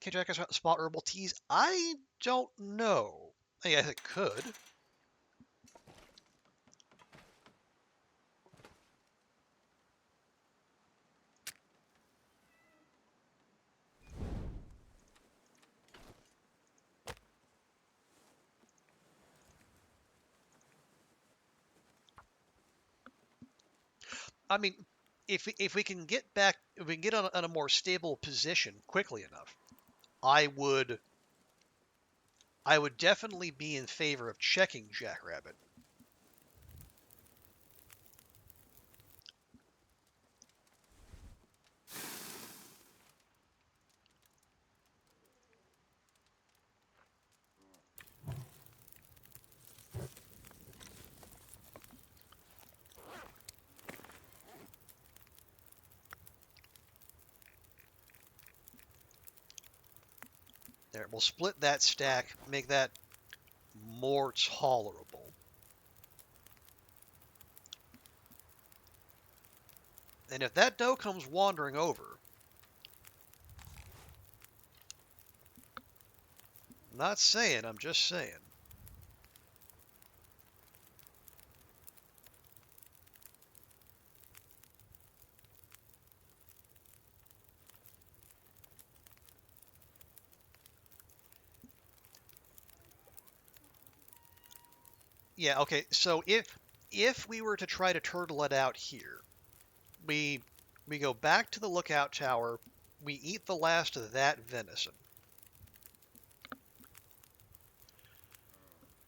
Can Jack spot herbal teas? I don't know. I guess it could. I mean, if we can get back, if we can get on a more stable position quickly enough, I would I would definitely be in favor of checking Jackrabbit. There, we'll split that stack, make that more tolerable. And if that doe comes wandering over, I'm not saying, I'm just saying. Yeah, okay, so if we were to try to turtle it out here, we we go back to the lookout tower, we eat the last of that venison.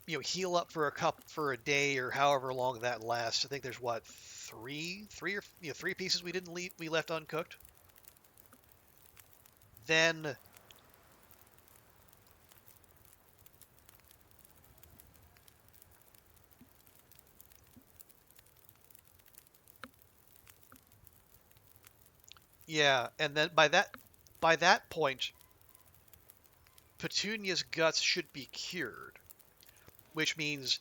Heal up for a day or however long that lasts. I think there's what three pieces we left uncooked. Then yeah, and then by that point, Petunia's guts should be cured, which means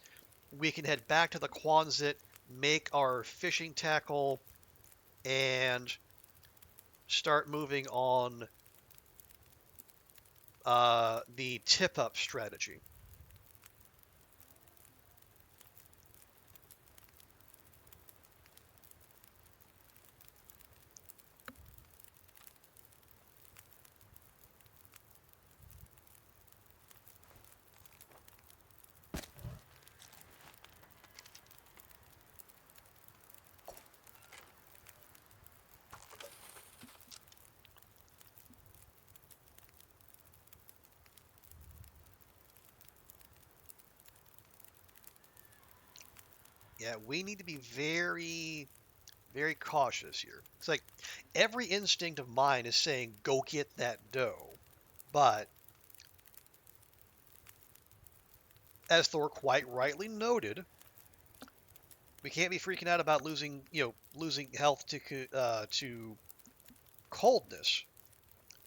we can head back to the Quonset, make our fishing tackle, and start moving on the tip up strategy. Yeah, we need to be very, very cautious here. It's like every instinct of mine is saying, go get that doe. But as Thor quite rightly noted, we can't be freaking out about losing health to coldness,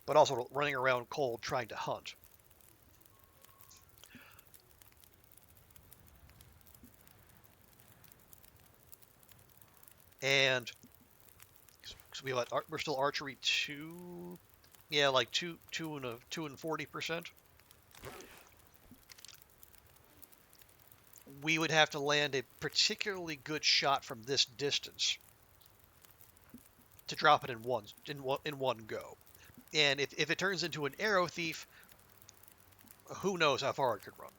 but also running around cold trying to hunt. And so we're still archery 2, yeah, like 2 and 40%. We would have to land a particularly good shot from this distance to drop it in one go. And if it turns into an arrow thief, who knows how far it could run.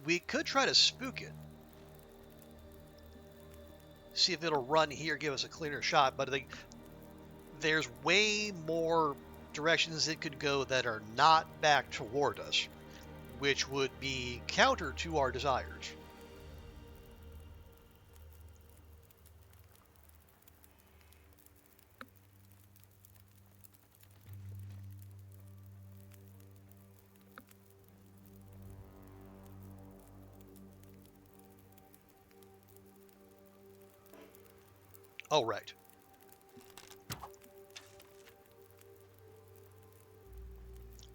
We could try to spook it, see if it'll run here, give us a cleaner shot. But I think there's way more directions it could go that are not back toward us. which would be counter to our desires. Oh, right.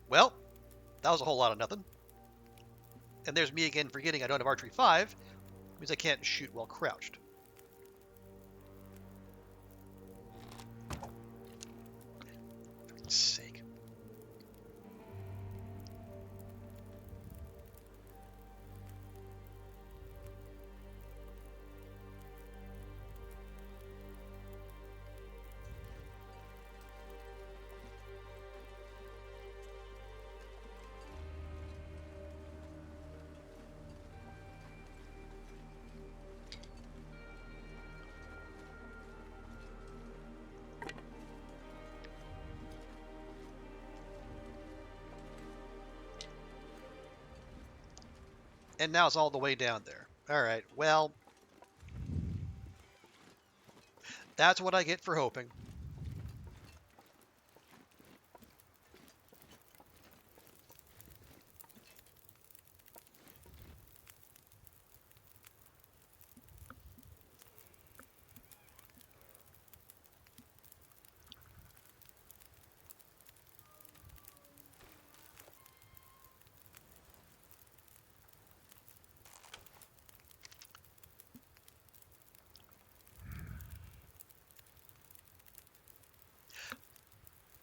Well, that was a whole lot of nothing. And there's me again forgetting I don't have archery 5, means I can't shoot while crouched. For goodness sake. And now it's all the way down there. Alright, well, that's what I get for hoping.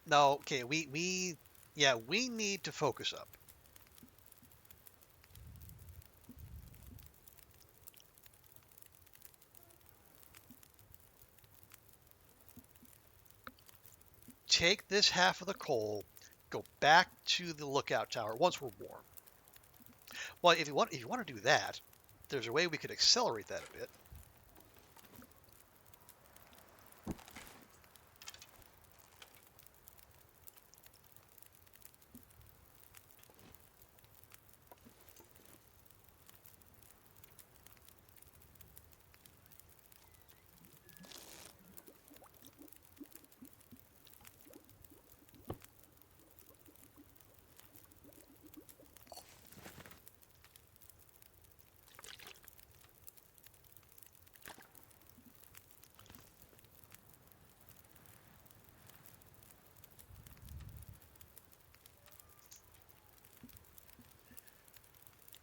No, okay, yeah, we need to focus up. Take this half of the coal, go back to the lookout tower once we're warm. Well, if you want to do that, there's a way we could accelerate that a bit.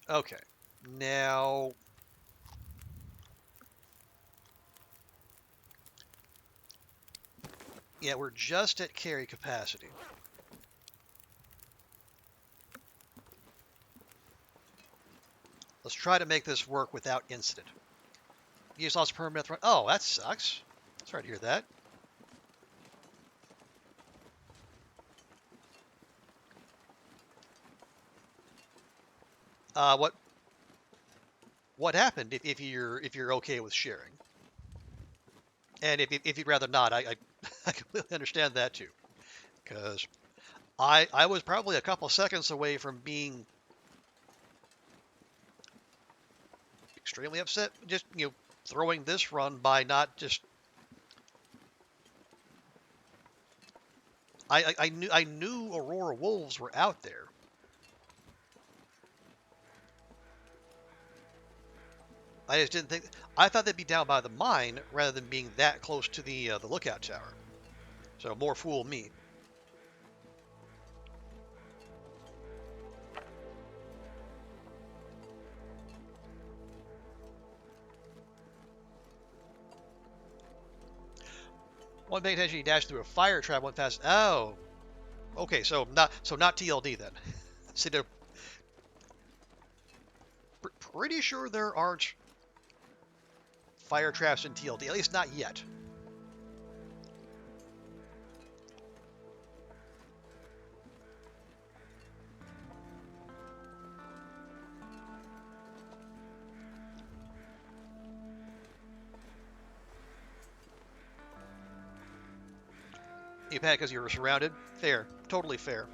Okay, now yeah, we're just at carry capacity. Let's try to make this work without incident. Use lost permanent threat. Oh, that sucks. Sorry to hear that. What happened if you're okay with sharing? And if you'd rather not, I completely understand that too. Because I was probably a couple seconds away from being extremely upset. Just throwing this run by not just. I knew Aurora wolves were out there. I just didn't think. I thought they'd be down by the mine rather than being that close to the lookout tower. So more fool me. One paying attention, he dashed through a fire trap, went past. Oh, okay. So not TLD then. See, they're pretty sure there aren't fire traps in TLD. At least not yet. You panic because you were surrounded. Fair. Totally fair.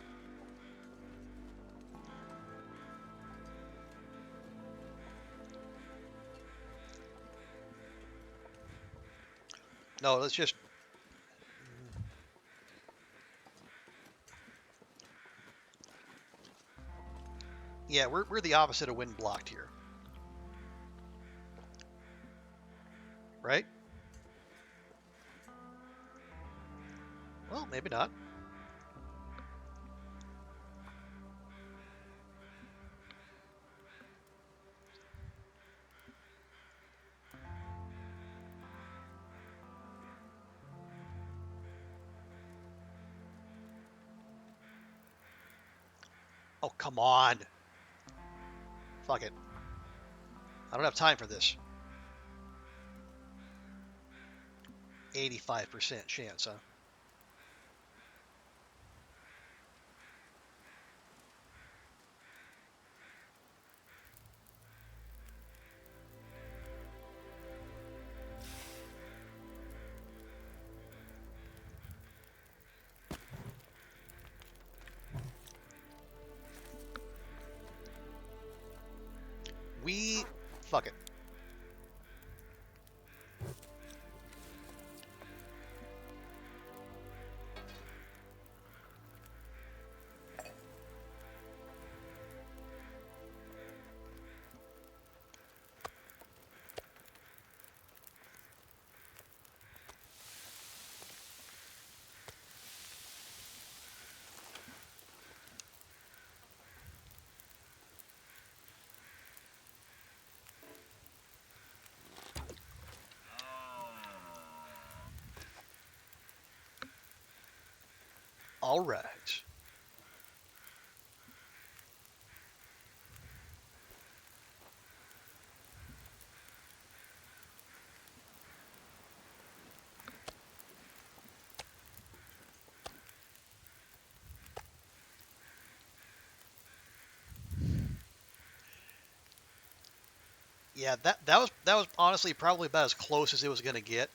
No, let's just. Yeah, we're the opposite of wind blocked here, right? Well, maybe not. Oh, come on. Fuck it. I don't have time for this. 85% chance, huh? We. Fuck it. All right. Yeah, that was honestly probably about as close as it was gonna get.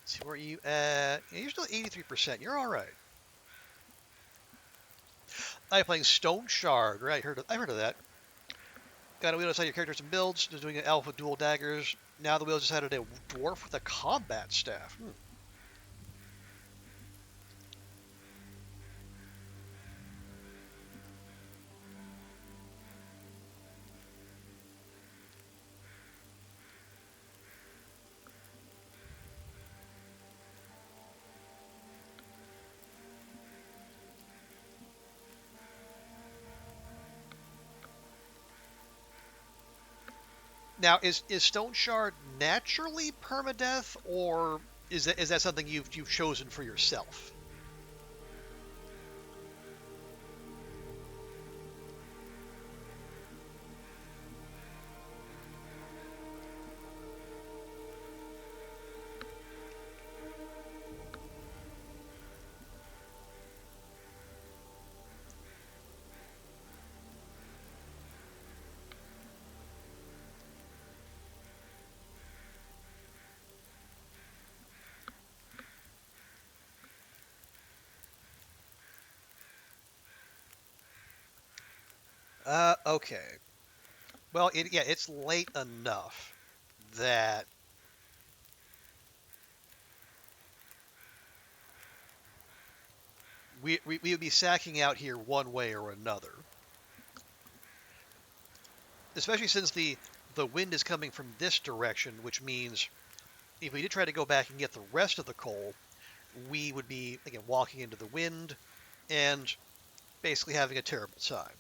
Let's see, where are you at? Yeah, you're still at 83%. You're all right. I'm playing Stone Shard. Right, I heard of that. Got a wheel inside your characters and builds. Just doing an elf with dual daggers. Now the wheel just added a dwarf with a combat staff. Now, is Stone Shard naturally permadeath, or is that something you've chosen for yourself? Okay. Well, yeah, it's late enough that we would be sacking out here one way or another. Especially since the wind is coming from this direction, which means if we did try to go back and get the rest of the coal, we would be again walking into the wind and basically having a terrible time.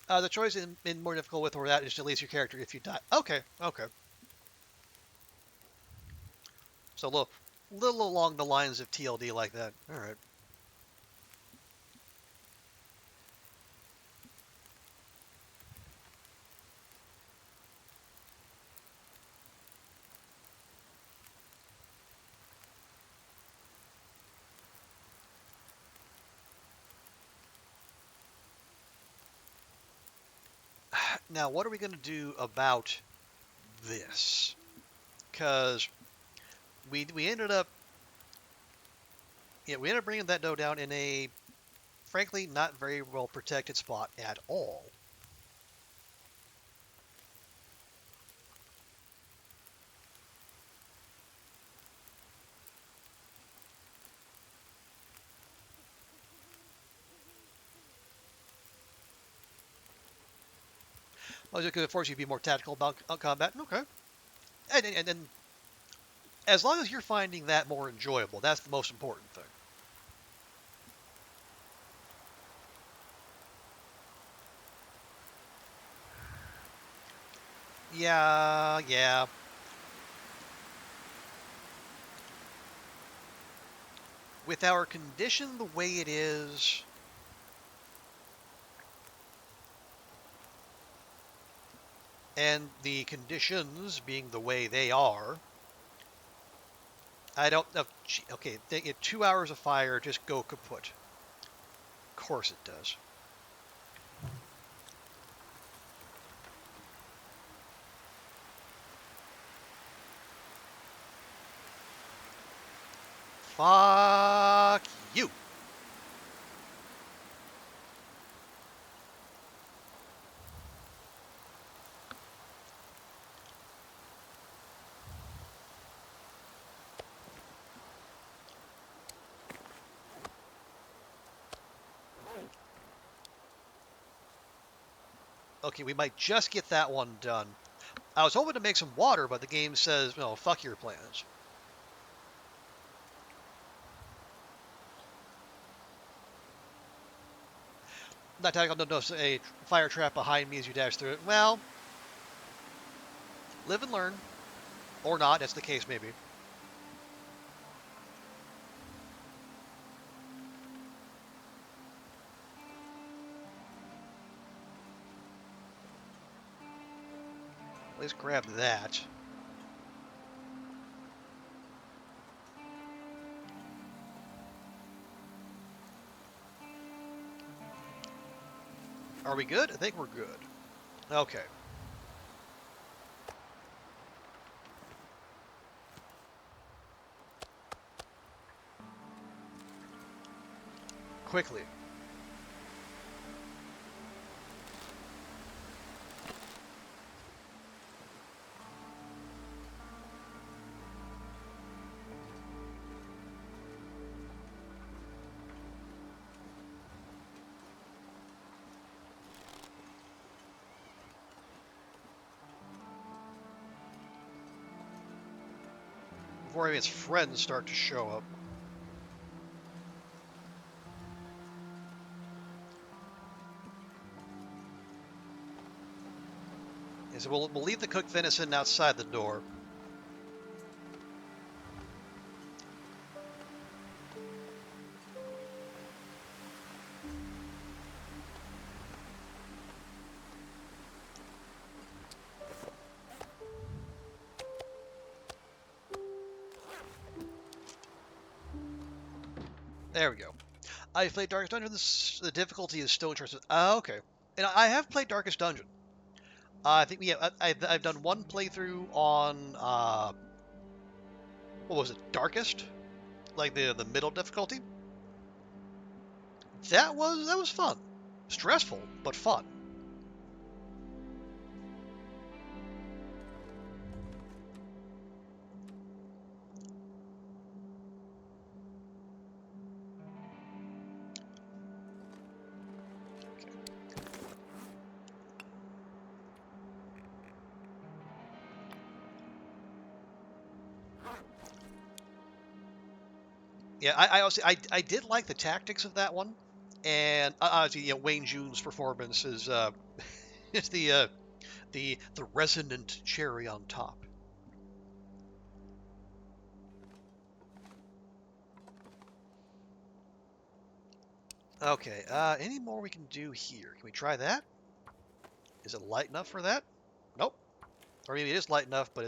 The choice in more difficult with or without is to release your character if you die. Okay, okay. So look, little along the lines of TLD like that. All right. Now, what are we going to do about this? Because we ended up, we ended up bringing that dough down in a, frankly, not very well protected spot at all. I was just going to force you to be more tactical about combat. Okay. And as long as you're finding that more enjoyable, that's the most important thing. Yeah, yeah. With our condition the way it is, and the conditions being the way they are, I don't know. Okay, 2 hours of fire just go kaput. Of course it does. Fuck you. Okay, we might just get that one done. I was hoping to make some water, but the game says, no, fuck your plans. Not tactical, no, no, a fire trap behind me as you dash through it. Well, live and learn. Or not, that's the case maybe. Let's grab that. Are we good? I think we're good. Okay. Quickly. Before even his friends start to show up. And so we'll leave the cooked venison outside the door. There we go. I played Darkest Dungeon. The difficulty is still interesting. Okay. And I have played Darkest Dungeon. I think I've done one playthrough on what was it? Darkest, like the middle difficulty. That was fun. Stressful, but fun. Yeah, I also I did like the tactics of that one, and obviously Wayne June's performance is is the resonant cherry on top. Okay, any more we can do here? Can we try that? Is it light enough for that? Nope. Or maybe it is light enough, but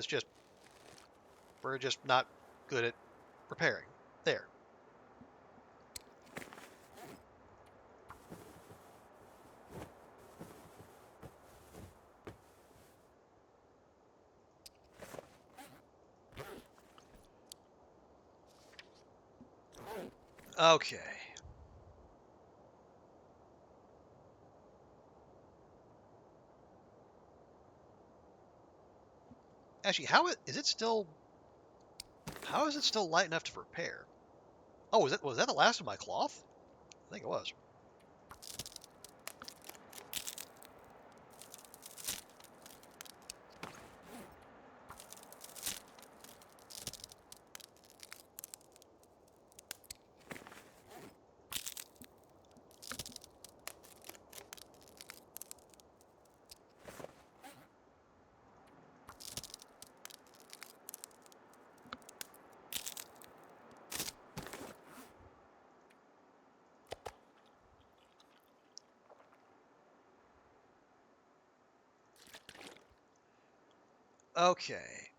we're just not good at repairing. There. Okay. Actually, is it still? How is it still light enough to repair? Oh, was that the last of my cloth? I think it was. Okay.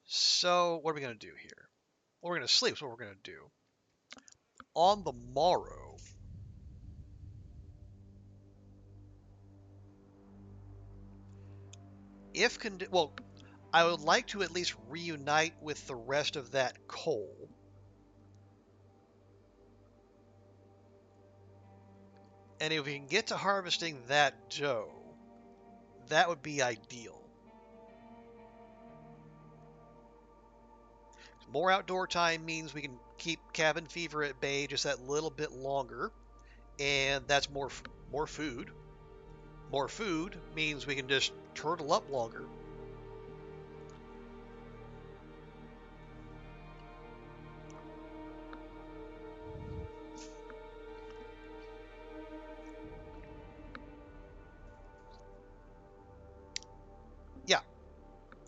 So what are we gonna do here? Well, we're gonna sleep. So what we're gonna do on the morrow. Well, I would like to at least reunite with the rest of that coal. And if we can get to harvesting that dough, that would be ideal. More outdoor time means we can keep cabin fever at bay just that little bit longer, and that's more food. More food means we can just turtle up longer. Yeah,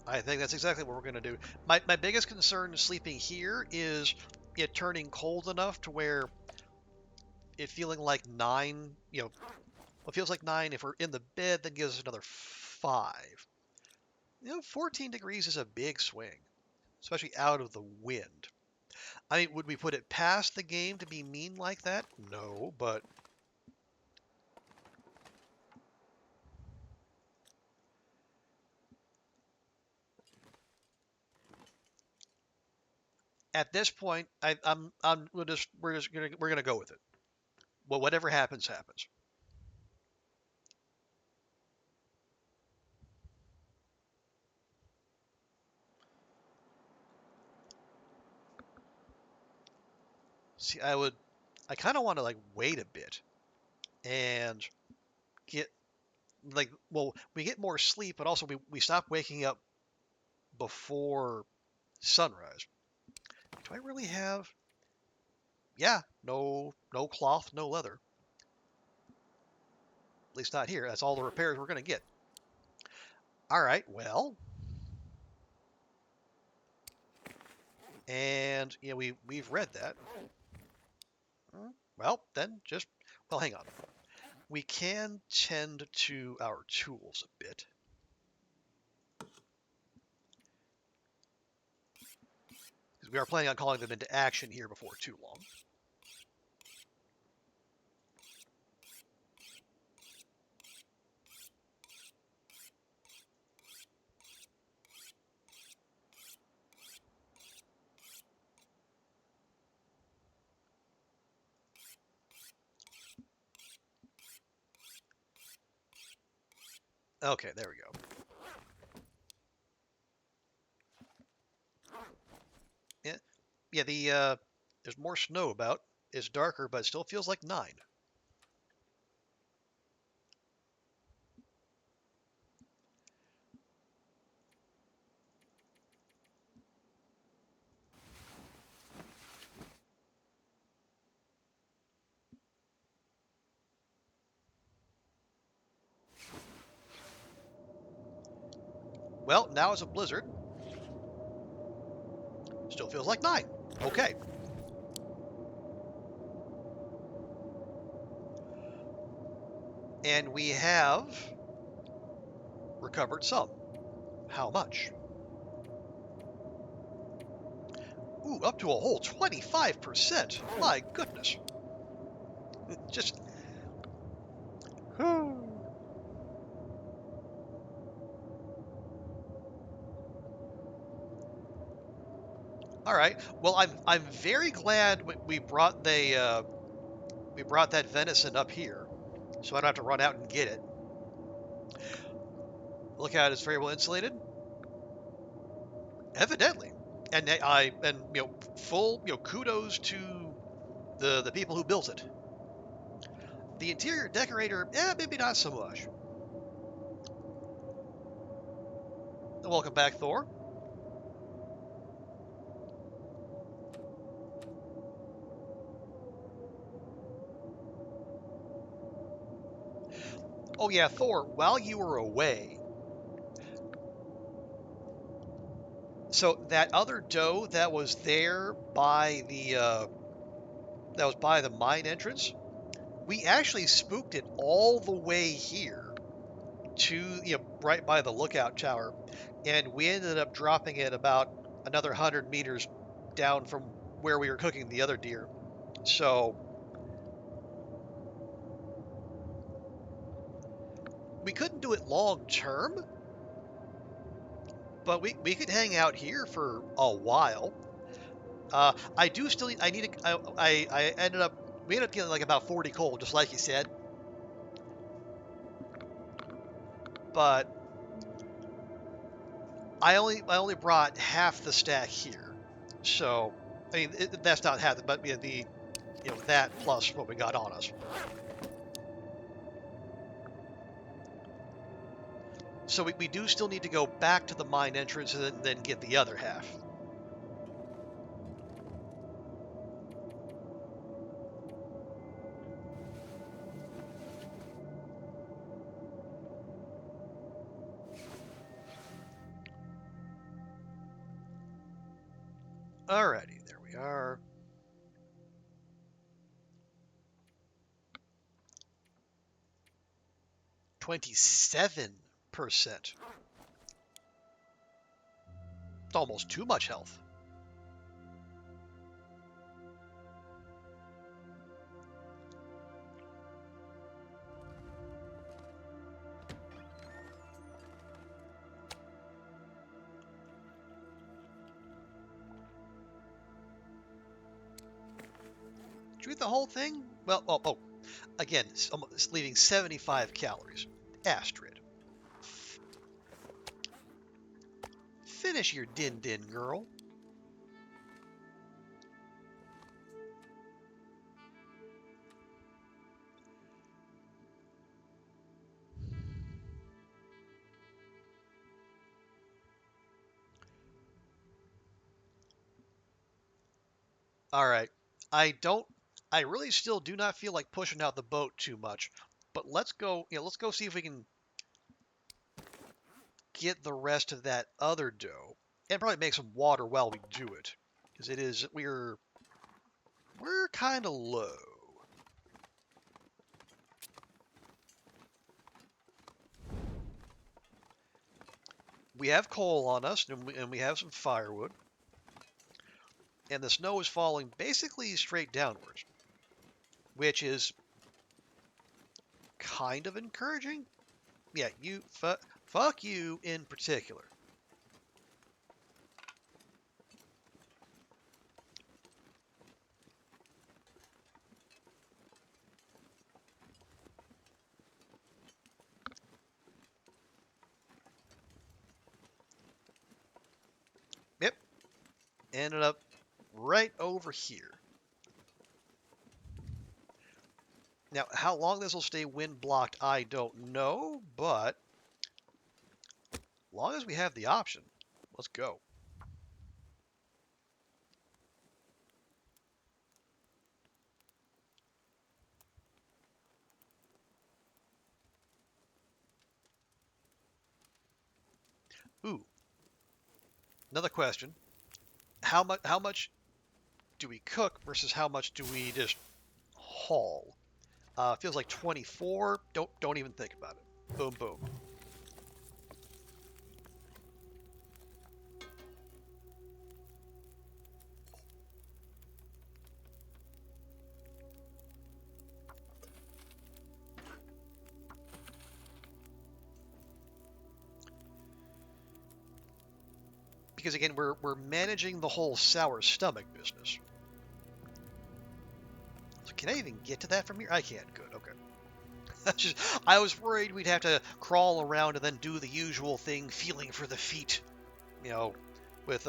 I think that's exactly what we're going to do. My biggest concern sleeping here is it turning cold enough to where it feeling like 9, it feels like 9. If we're in the bed, that gives us another 5. 14 degrees is a big swing, especially out of the wind. I mean, would we put it past the game to be mean like that? No, but at this point, we're just gonna go with it. Well, whatever happens, happens. See, I kind of want to like wait a bit and get we get more sleep, but also we stop waking up before sunrise. Do I really have? Yeah, no cloth, no leather. At least not here. That's all the repairs we're gonna get. All right, well, and we've read that. Well, then just hang on. We can tend to our tools a bit. Because we are planning on calling them into action here before too long. Okay, there we go. Yeah, yeah. There's more snow about. It's darker, but it still feels like 9. Well, now it's a blizzard. Still feels like 9. Okay. And we have recovered some. How much? Ooh, up to a whole 25%. My goodness. Just. All right. Well, I'm very glad we brought that venison up here, so I don't have to run out and get it. Look out, it's very well insulated. Evidently, and full kudos to the people who built it. The interior decorator, maybe not so much. Welcome back, Thor. Oh yeah, Thor. While you were away, so that other doe that was there by the mine entrance, we actually spooked it all the way here to right by the lookout tower, and we ended up dropping it about another 100 meters down from where we were cooking the other deer. So we couldn't do it long term, but we could hang out here for a while. I do still I need to I ended up we ended up getting like about 40 coal, just like you said, but I only brought half the stack here. So I mean that's not half, but that plus what we got on us. So we do still need to go back to the mine entrance and then get the other half. Alrighty, there we are. 27%. It's almost too much health. Did you eat the whole thing? Well, again, it's leaving 75 calories. Astrid. Finish your din-din, girl. All right. I really still do not feel like pushing out the boat too much, but let's go see if we can get the rest of that other dough and probably make some water while we do it, because we're kind of low. We have coal on us, and we have some firewood, and the snow is falling basically straight downwards, which is kind of encouraging. Yeah, fuck you in particular. Yep, ended up right over here. Now, how long this will stay wind blocked, I don't know, but as long as we have the option, let's go. Ooh, another question. How much do we cook versus how much do we just haul? Feels like 24. Don't even think about it. Boom, boom. because again, we're managing the whole sour stomach business. So can I even get to that from here? I can't. Good. Okay. I was worried we'd have to crawl around and then do the usual thing, feeling for the feet, you know, with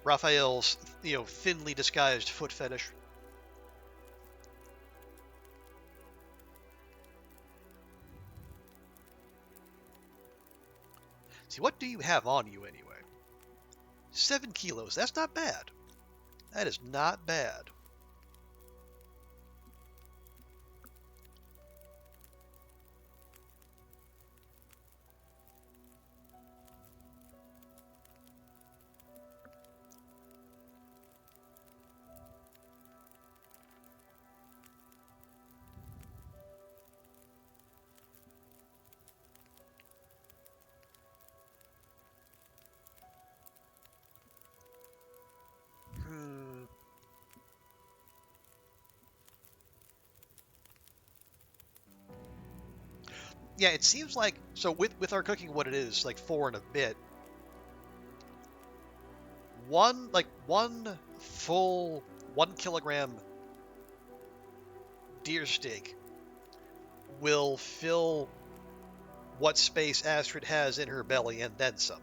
Raphael's, thinly disguised foot fetish. See, what do you have on you anyway? 7 kilos. That's not bad. That is not bad. Hmm. Yeah, it seems like so with our cooking, what it is like 4 and a bit. One full 1 kilogram deer steak will fill what space Astrid has in her belly and then some.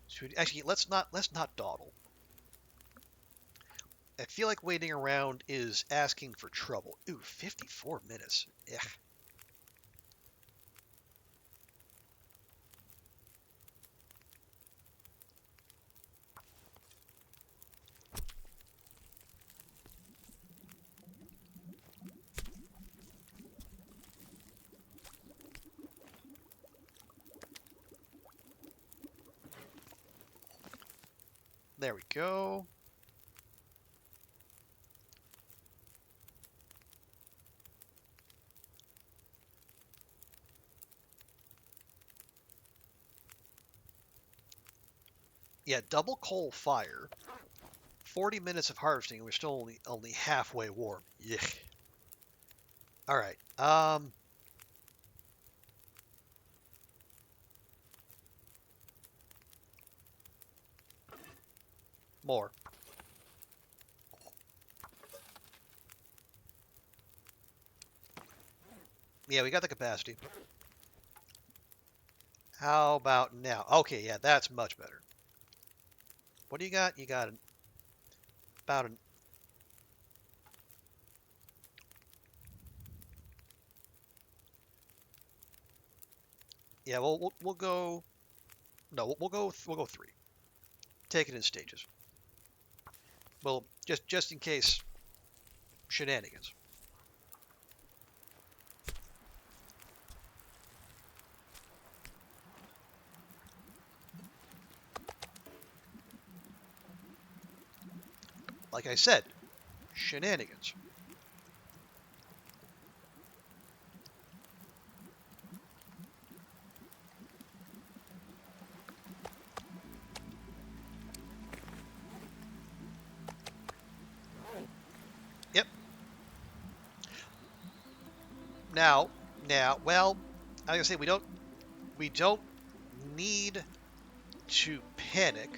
So actually, let's not dawdle. I feel like waiting around is asking for trouble. Ooh, 54 minutes. Yeah. There we go. Yeah, double coal fire. 40 minutes of harvesting, and we're still only halfway warm. Yeah. All right. More. Yeah, we got the capacity. How about now? Okay, yeah, that's much better. What do you got? You got about an. Yeah, we'll go. No, we'll go 3. Take it in stages. Well, just in case shenanigans. Like I said, shenanigans. Yep. Now, well, I was gonna say we don't need to panic.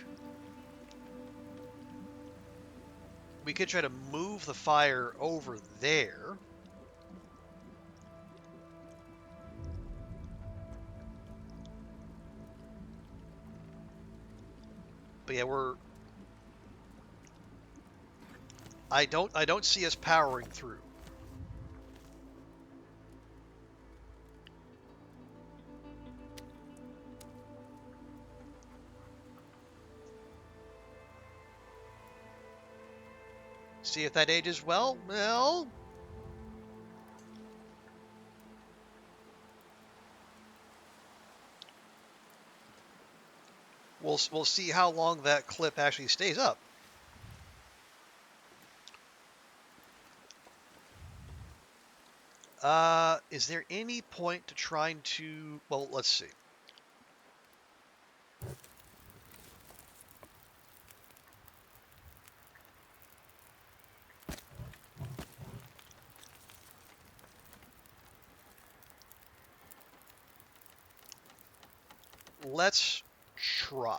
We could try to move the fire over there. But yeah, I don't see us powering through. See if that ages well. Well, we'll see how long that clip actually stays up. Is there any point to trying to? Well, let's see. let's try.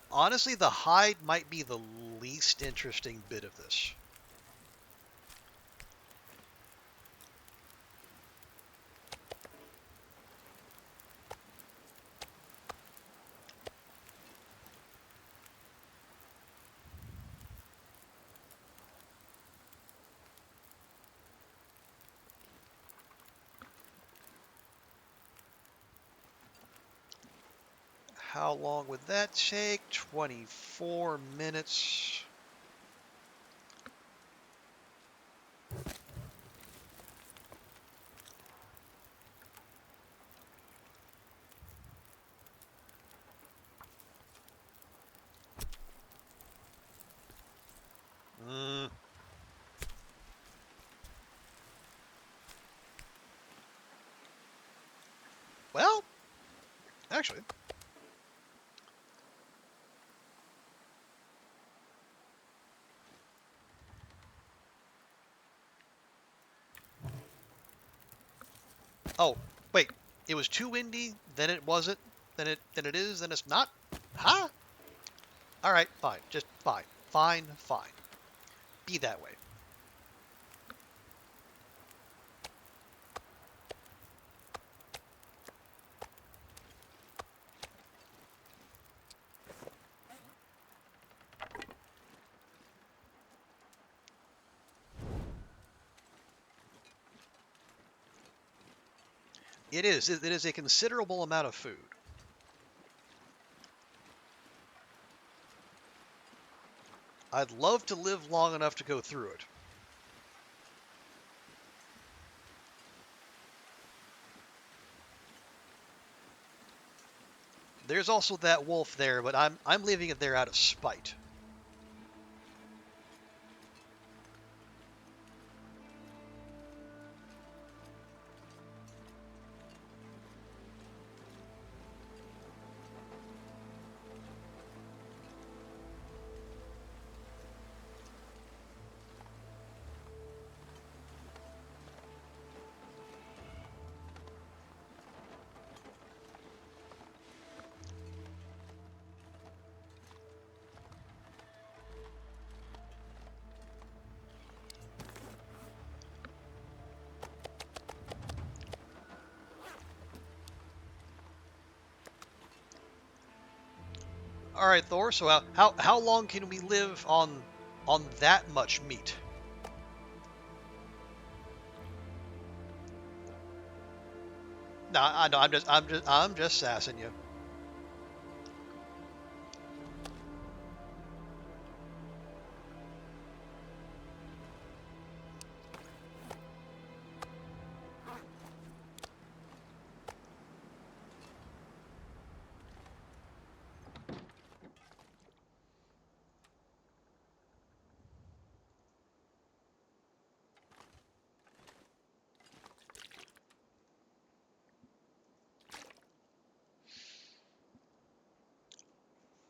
Honestly, the hide might be the least interesting bit of this. How long would that take? 24 minutes. Mm, well, actually, oh, wait. It was too windy, then it wasn't, then it is, then it's not? Huh? All right, fine. Just fine. Fine, fine. Be that way. It is. It is a considerable amount of food. I'd love to live long enough to go through it. There's also that wolf there, but I'm leaving it there out of spite. All right, Thor. So how long can we live on that much meat? No, I know. I'm just sassing you.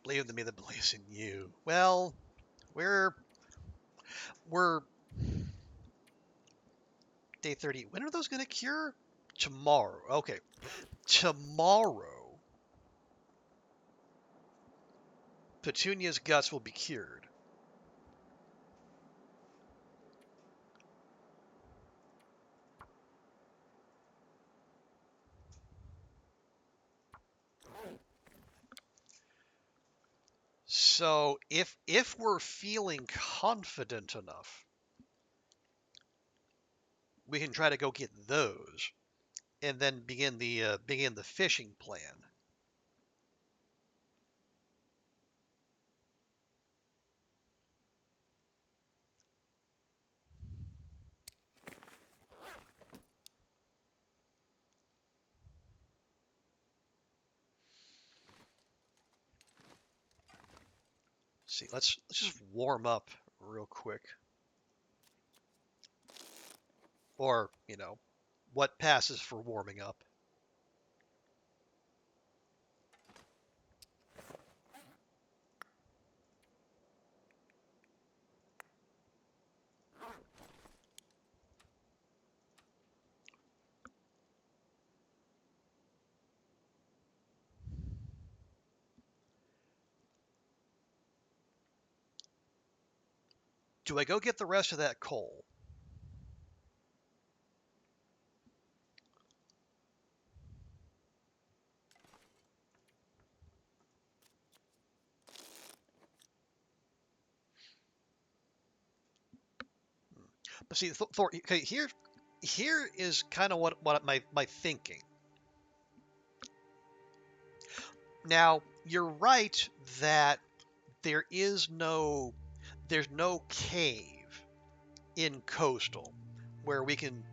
Believe in me that believes in you. Well, we're we're day 30. When are those gonna cure? Tomorrow. Okay, tomorrow. Petunia's guts will be cured. So if we're feeling confident enough, we can try to go get those, and then begin the fishing plan. See, let's just warm up real quick, or what passes for warming up. Do I go get the rest of that coal? But see, Thor, okay, here is kind of what my thinking. Now, you're right that there's no cave in Coastal where we can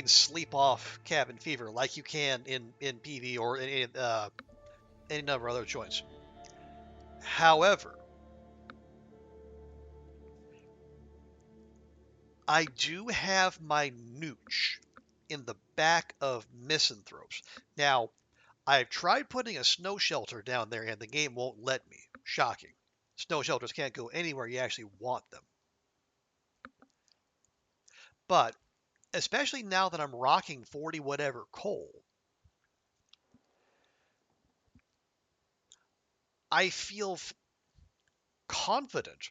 sleep off cabin fever like you can in PV or in any number of other joints. However, I do have my nooch in the back of Misanthropes. Now, I've tried putting a snow shelter down there and the game won't let me. Shocking. Snow shelters can't go anywhere you actually want them. But, especially now that I'm rocking 40 whatever coal, I feel confident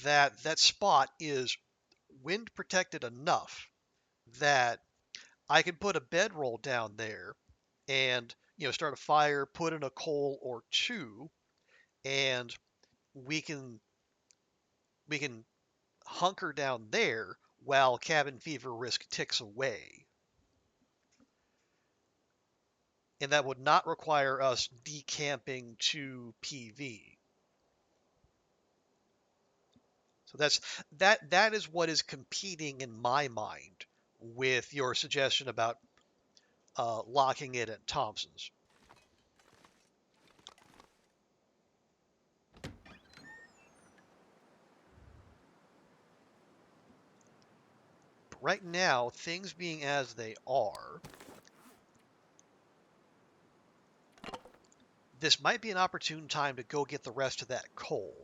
that that spot is wind protected enough that I can put a bedroll down there and start a fire, put in a coal or two, and we can we can hunker down there while cabin fever risk ticks away. And that would not require us decamping to PV. So that is what is competing in my mind with your suggestion about locking it at Thompson's. But right now, things being as they are, this might be an opportune time to go get the rest of that coal,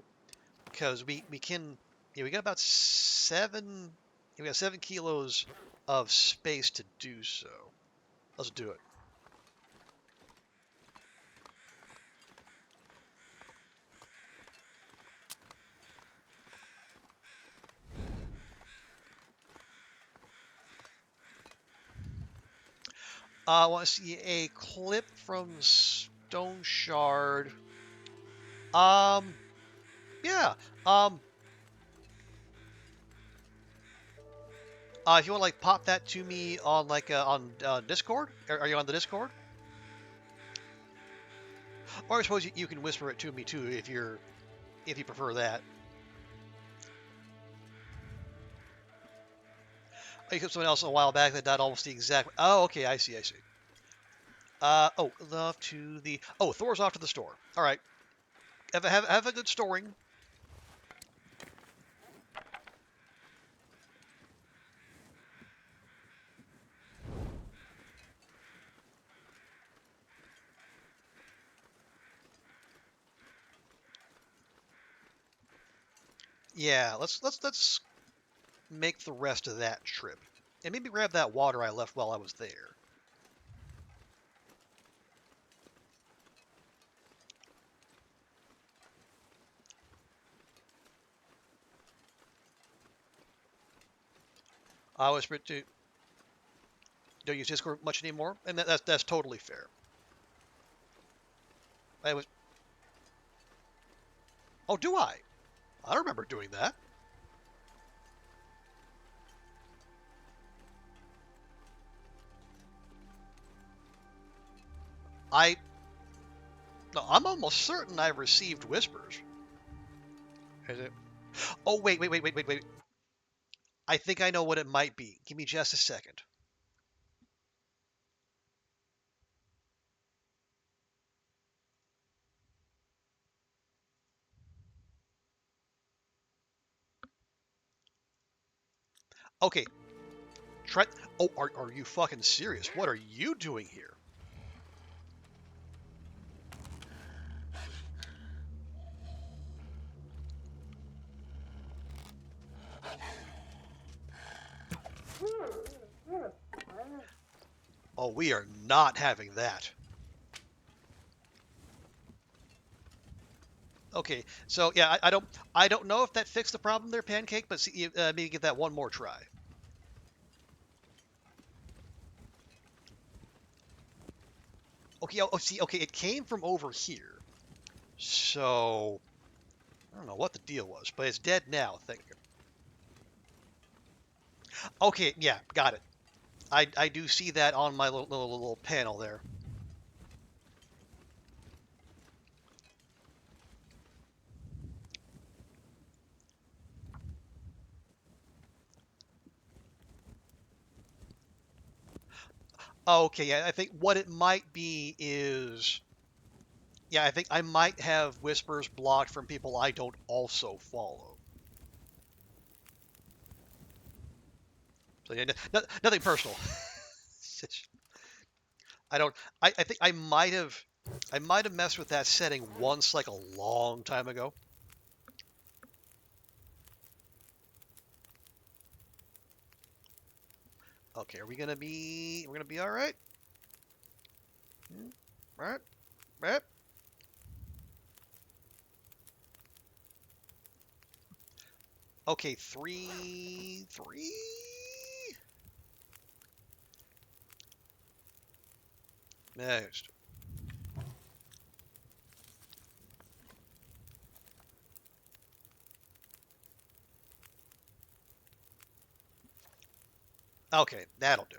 because we can, we got about we got 7 kilos of space to do so. Let's do it. I want to see a clip from Stone Shard. Yeah. If you want to like pop that to me on on Discord, are you on the Discord? Or I suppose you can whisper it to me too if you prefer that. I clipped someone else a while back that died almost the exact. Oh, okay, I see, I see. Oh, love to the. Oh, Thor's off to the store. All right, have a good storing. Yeah, let's make the rest of that trip, and maybe grab that water I left while I was there. I was to don't use Discord much anymore, and that's totally fair. I was. Oh, do I? I don't remember doing that. I. No, I'm almost certain I received whispers. Is it? Oh, wait. I think I know what it might be. Give me just a second. Okay, try. Oh, are you fucking serious? What are you doing here? Oh, we are not having that. Okay, so yeah, I don't know if that fixed the problem there, Pancake, but see, maybe give that one more try. Okay, see, okay, it came from over here, so I don't know what the deal was, but it's dead now. Thank you. Okay, yeah, got it. I do see that on my little panel there. Okay, yeah, I think what it might be is, yeah, I think I might have whispers blocked from people I don't also follow. So yeah, nothing personal. I don't. I think I might have messed with that setting once, like a long time ago. Okay, are we gonna be? We're gonna be all right. All right. Okay, three. Next. Okay, that'll do.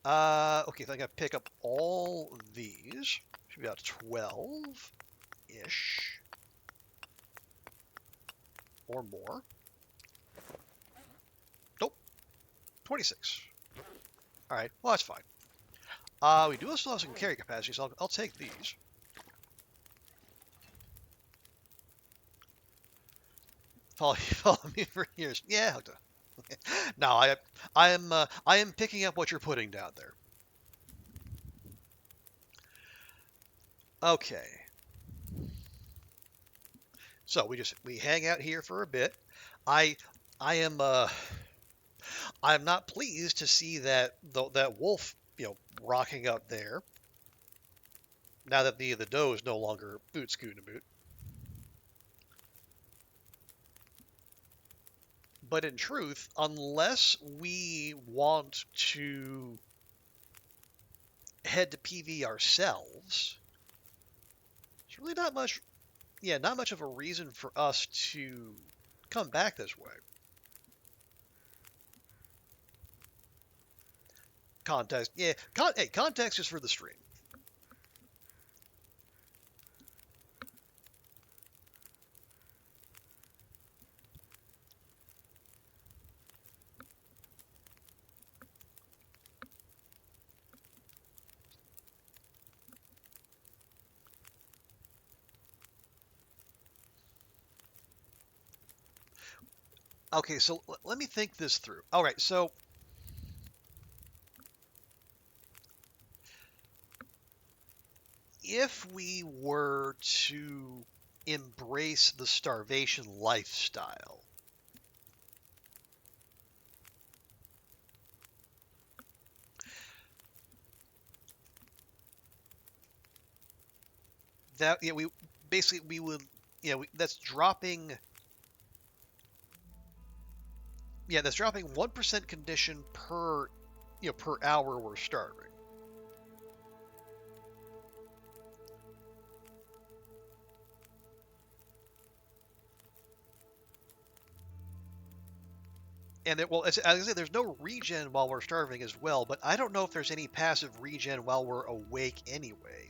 Okay, so I gotta pick up all these. Should be about 12-ish or more. Nope, 26. All right, well that's fine. We do still have some carry capacity, so I'll take these. Follow me for years. Yeah. No, I am picking up what you're putting down there. Okay. So we hang out here for a bit. I I am I'm not pleased to see that wolf, rocking up there. Now that the doe is no longer boot scooting a boot. But in truth, unless we want to head to PV ourselves, there's really not much, yeah, not much of a reason for us to come back this way. Context, yeah, hey, context is for the stream. Okay, so let me think this through. All right, so if we were to embrace the starvation lifestyle, that yeah, we basically we would that's dropping, that's dropping 1% condition per per hour we're starving. And as I say, there's no regen while we're starving as well, but I don't know if there's any passive regen while we're awake anyway,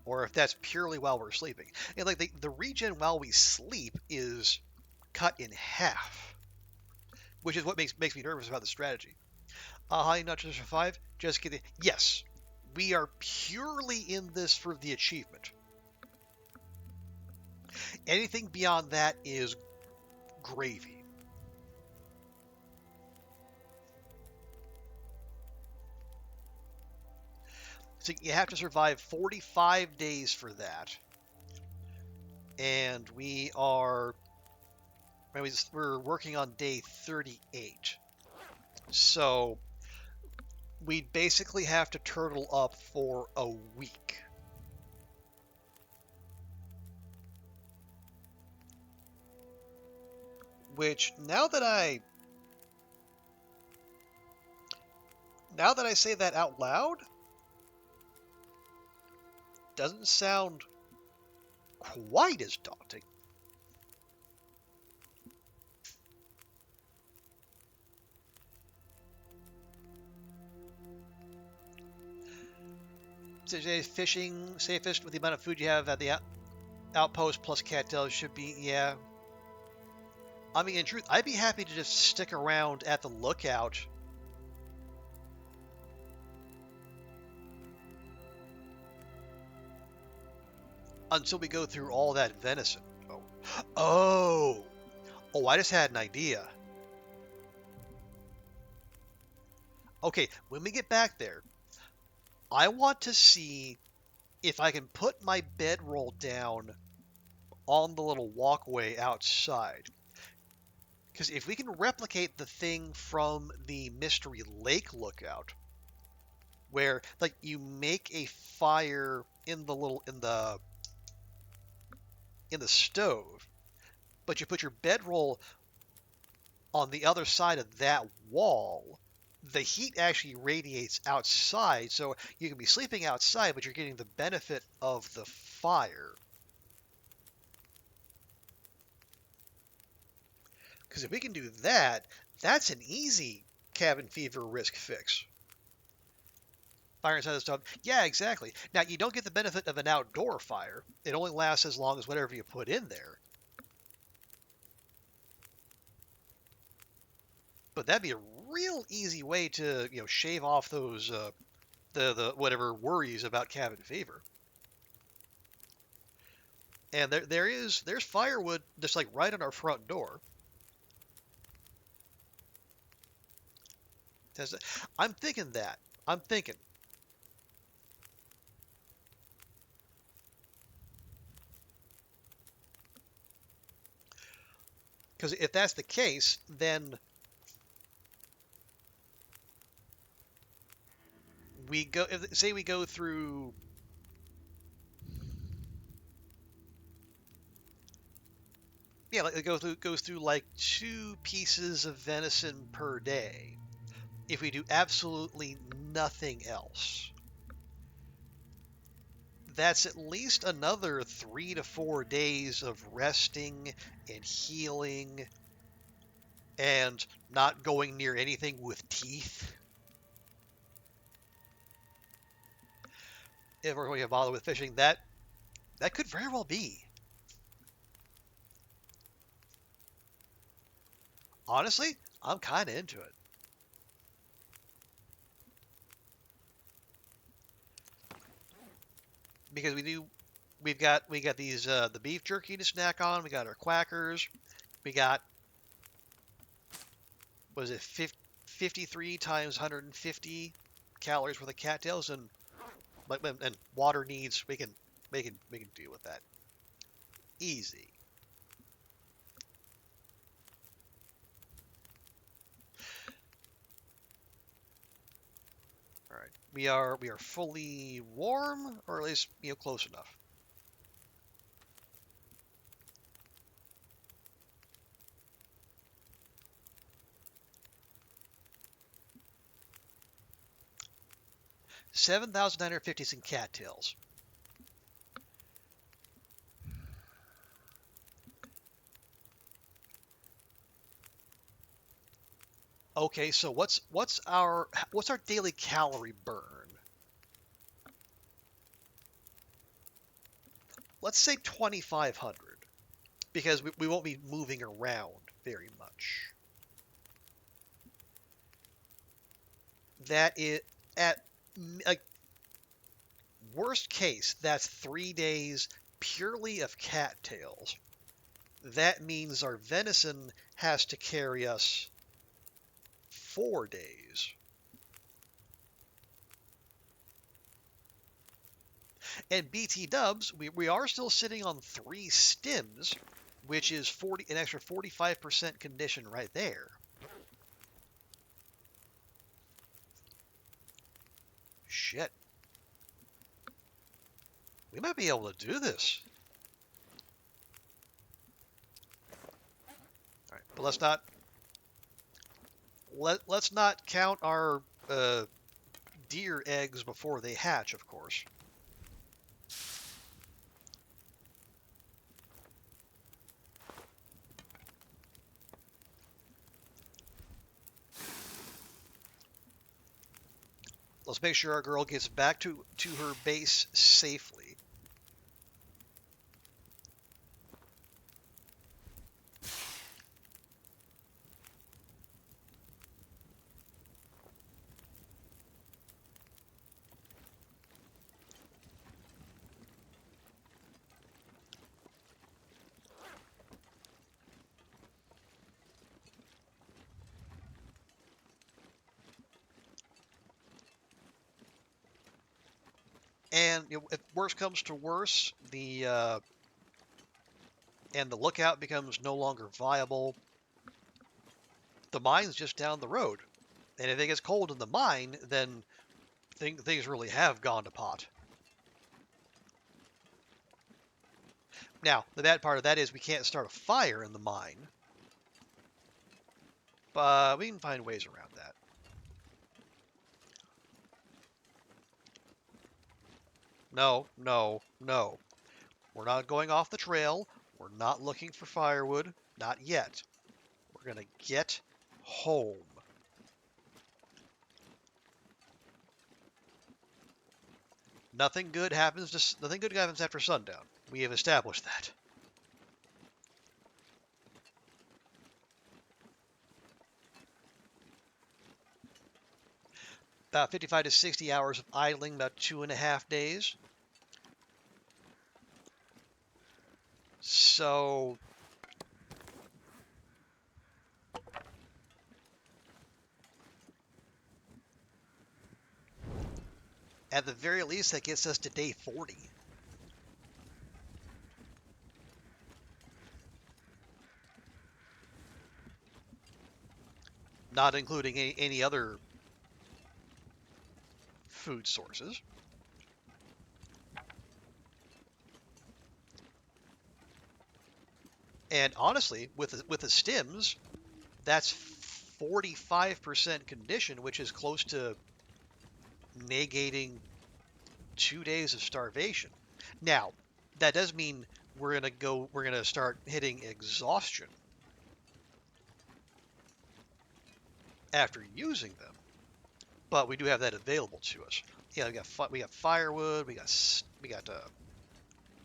or if that's purely while we're sleeping. And like the regen while we sleep is cut in half, which is what makes me nervous about the strategy. Hi, not just for five. Just kidding. Yes, we are purely in this for the achievement. Anything beyond that is gravy. So you have to survive 45 days for that. And we're working on day 38. So we basically have to turtle up for a week. Which now that I say that out loud, doesn't sound quite as daunting. Say fishing, say fish with the amount of food you have at the outpost plus cattails should be, yeah. I mean, in truth, I'd be happy to just stick around at the lookout until we go through all that venison. Oh. Oh! Oh, I just had an idea. Okay, when we get back there, I want to see if I can put my bedroll down on the little walkway outside. Because if we can replicate the thing from the Mystery Lake lookout, where like you make a fire in the stove, but you put your bedroll on the other side of that wall, the heat actually radiates outside, so you can be sleeping outside, but you're getting the benefit of the fire. Because if we can do that, that's an easy cabin fever risk fix. Fire inside the stove. Yeah, exactly. Now, you don't get the benefit of an outdoor fire. It only lasts as long as whatever you put in there. But that'd be a real easy way to, shave off those the whatever worries about cabin fever. And there's firewood just like right on our front door. I'm thinking that. I'm thinking. Because if that's the case, then say we go through, yeah, like it goes through like 2 pieces of venison per day. If we do absolutely nothing else, that's at least another 3 to 4 days of resting and healing and not going near anything with teeth. If we're going to bother with fishing, that could very well be. Honestly, I'm kind of into it. Because we got these the beef jerky to snack on. We got our quackers. We got, what is it, 53 times 150 calories worth of cattails, and water needs. We can deal with that easy. All right, we are fully warm, or at least close enough. 7,950 in cattails. Okay, so what's our daily calorie burn? Let's say 2,500, because we won't be moving around very much. That is, at like worst case, that's 3 days purely of cattails. That means our venison has to carry us 4 days. And BT dubs, we are still sitting on 3 stems, which is an extra 45% condition right there. Shit. We might be able to do this. All right, But let's not count our deer eggs before they hatch, of course. Let's make sure our girl gets back to her base safely. And if worse comes to worse, the lookout becomes no longer viable, the mine's just down the road. And if it gets cold in the mine, then things really have gone to pot. Now, the bad part of that is we can't start a fire in the mine, but we can find ways around that. No, no, no. We're not going off the trail. We're not looking for firewood. Not yet. We're going to get home. Nothing good happens after sundown. We have established that. About 55 to 60 hours of idling, about 2.5 days. So at the very least, that gets us to day 40. Not including any other food sources. And honestly, with the stims, that's 45% condition, which is close to negating 2 days of starvation. Now, that does mean we're gonna start hitting exhaustion after using them, but we do have that available to us. Yeah, we got firewood, we got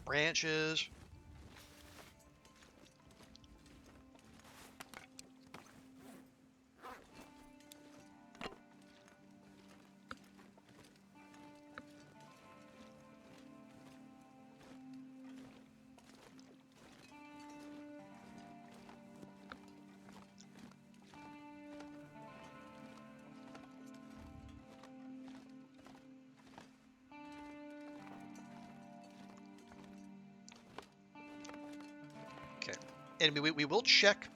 branches. Okay, and we will check.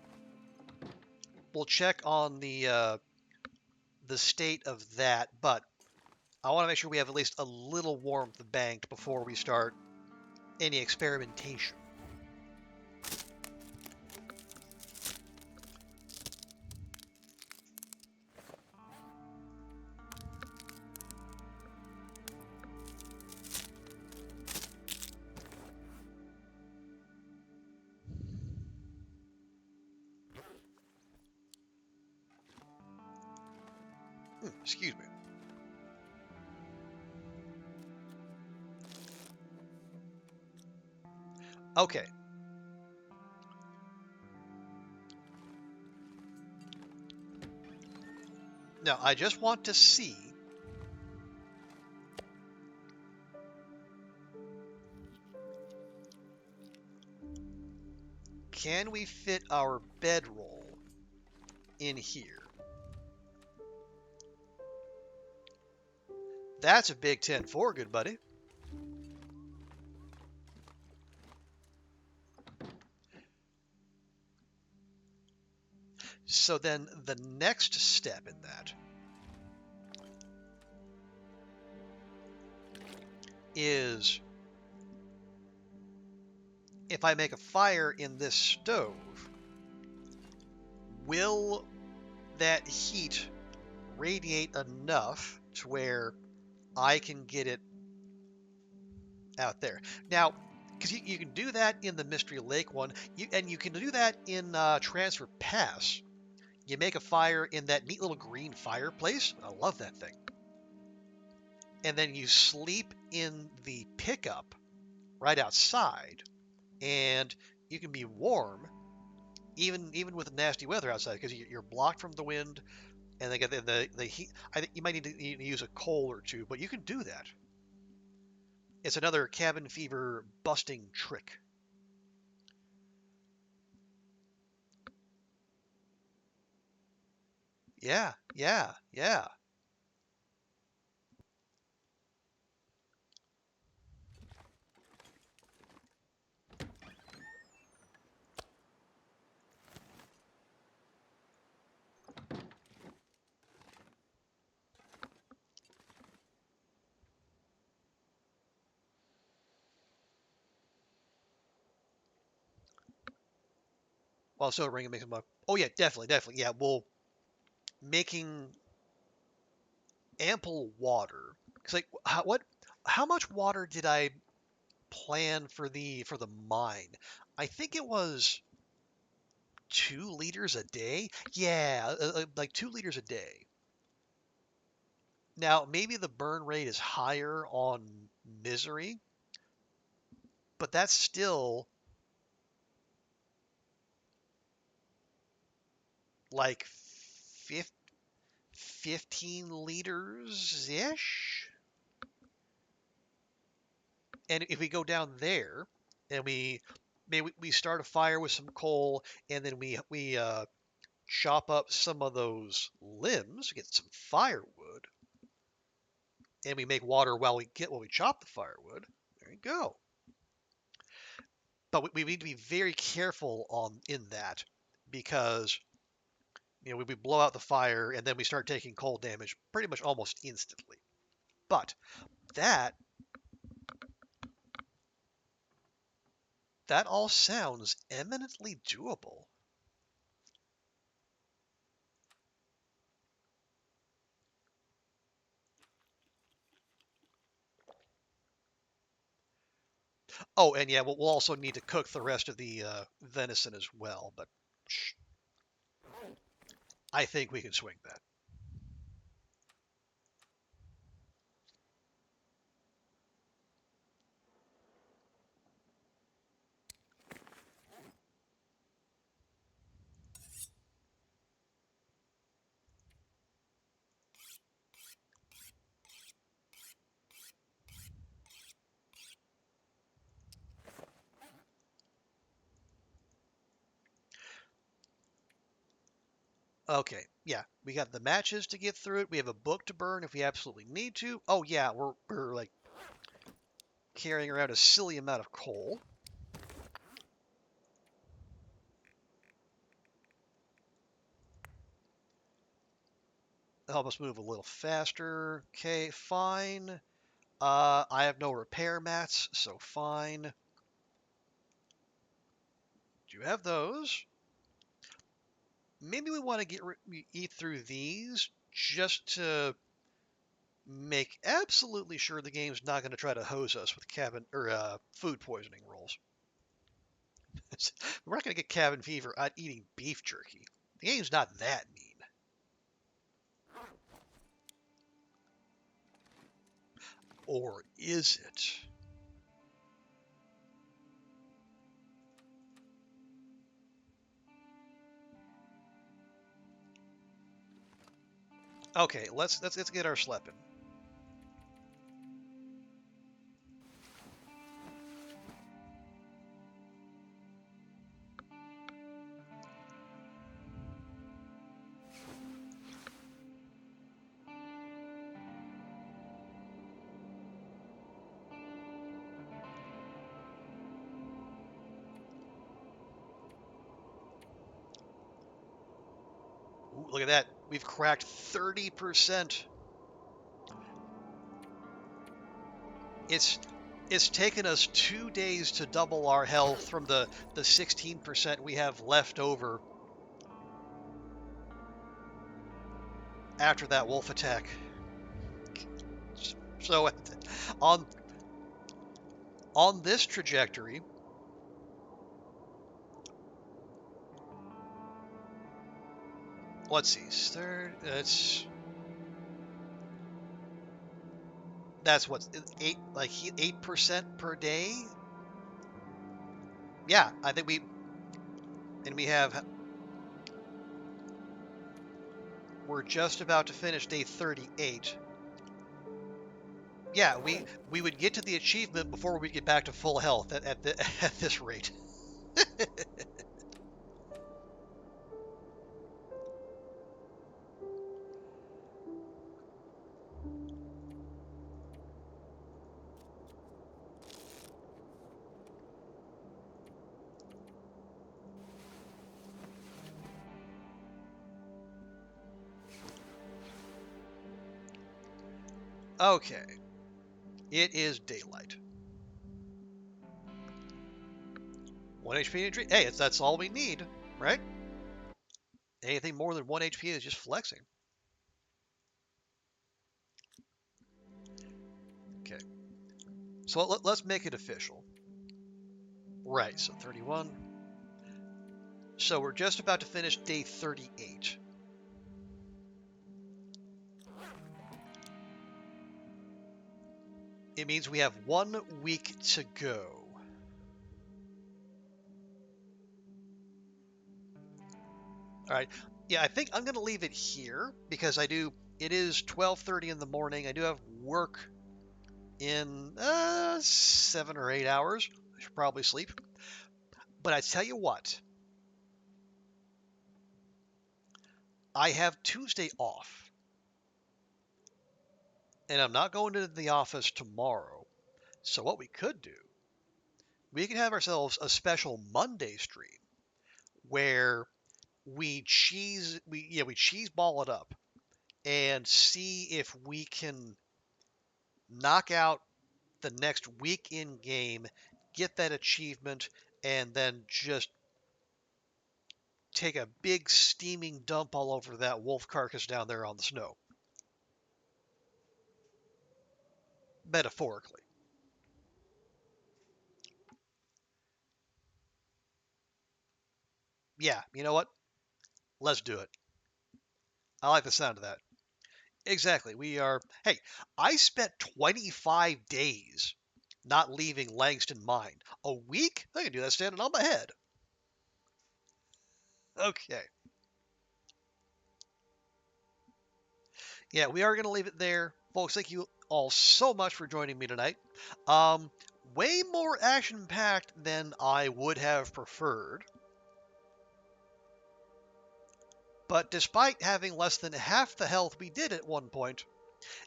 We'll check on the state of that, but I want to make sure we have at least a little warmth banked before we start any experimentation. Excuse me. Okay. Now, I just want to see. Can we fit our bedroll in here? That's a big 10-4, good buddy. So then the next step in that is if I make a fire in this stove, will that heat radiate enough to where I can get it out there? Now, because you can do that in the Mystery Lake one, and you can do that in Transfer Pass. You make a fire in that neat little green fireplace. I love that thing. And then you sleep in the pickup right outside, and you can be warm even with nasty weather outside because you're blocked from the wind, and they get the heat. I think you might need to use a coal or two, but you can do that. It's another cabin fever busting trick. Yeah, yeah, yeah. Well, so ring makes them up. Oh yeah, definitely, definitely. Yeah, well, making ample water. Cause like, how much water did I plan for the mine? I think it was 2 liters a day. Yeah, like 2 liters a day. Now maybe the burn rate is higher on Misery, but that's still like 15 liters ish. And if we go down there and we start a fire with some coal, and then we chop up some of those limbs, get some firewood, and we make water while we chop the firewood. There you go. But we need to be very careful on in that because we blow out the fire and then we start taking cold damage pretty much almost instantly. But that that all sounds eminently doable. Oh, and yeah, we'll also need to cook the rest of the venison as well. But I think we can swing that. Okay, yeah, we got the matches to get through it. We have a book to burn if we absolutely need to. Oh yeah, we're like carrying around a silly amount of coal. Help us move a little faster. Okay, fine. I have no repair mats, so fine. Do you have those? Maybe we want to eat through these just to make absolutely sure the game's not going to try to hose us with cabin or food poisoning rolls. We're not going to get cabin fever out eating beef jerky. The game's not that mean. Or is it? Okay, let's get our sleeping. Ooh, look at that. We've cracked 30%. It's it's taken us 2 days to double our health from the 16% we have left over. after that wolf attack. So on this trajectory, let's see, third, that's what 8% per day. Yeah, I think we're just about to finish day 38. Yeah, we would get to the achievement before we get back to full health at this rate. Okay, it is daylight. 1 HP in Hey, that's all we need, right? Anything more than 1 HP is just flexing. Okay, so let's make it official. Right, so 31. So we're just about to finish day 38. It means we have 1 week to go. All right. Yeah, I think I'm going to leave it here because it is 12:30 in the morning. I do have work in 7 or 8 hours. I should probably sleep. But I tell you what, I have Tuesday off. And I'm not going to the office tomorrow. So what we could do, we can have ourselves a special Monday stream where we cheese ball it up and see if we can knock out the next week in game, get that achievement, and then just take a big steaming dump all over that wolf carcass down there on the snow. Metaphorically. Yeah, you know what? Let's do it. I like the sound of that. Exactly. Hey, I spent 25 days not leaving Langston Mine. A week? I can do that standing on my head. Okay. Yeah, we are going to leave it there. Folks, thank you all so much for joining me tonight. Um, Way more action packed than I would have preferred. But despite having less than half the health we did at one point,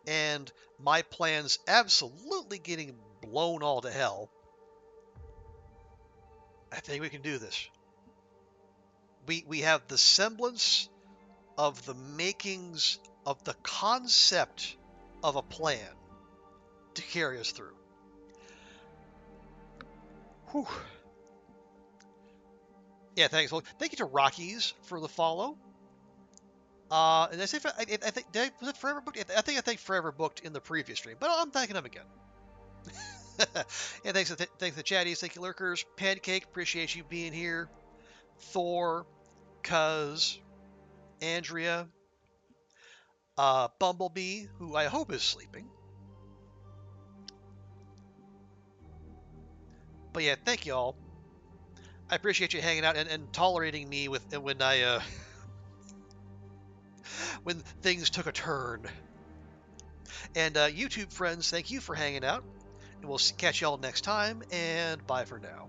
and my plans absolutely getting blown all to hell, I think we can do this. We have the semblance of the makings of the concept of a plan to carry us through. Whew. Yeah, thanks. Well, thank you to Rockies for the follow. And I say, I think, was it Forever Booked? I think I thanked Forever Booked in the previous stream, but I'm thanking him again. And thanks to the chatties, thank you lurkers, Pancake, appreciate you being here, Thor, Cuz, Andrea, Bumblebee, who I hope is sleeping. But yeah, thank you all. I appreciate you hanging out and tolerating me when I when things took a turn. And YouTube friends, thank you for hanging out. And we'll catch y'all next time, and bye for now.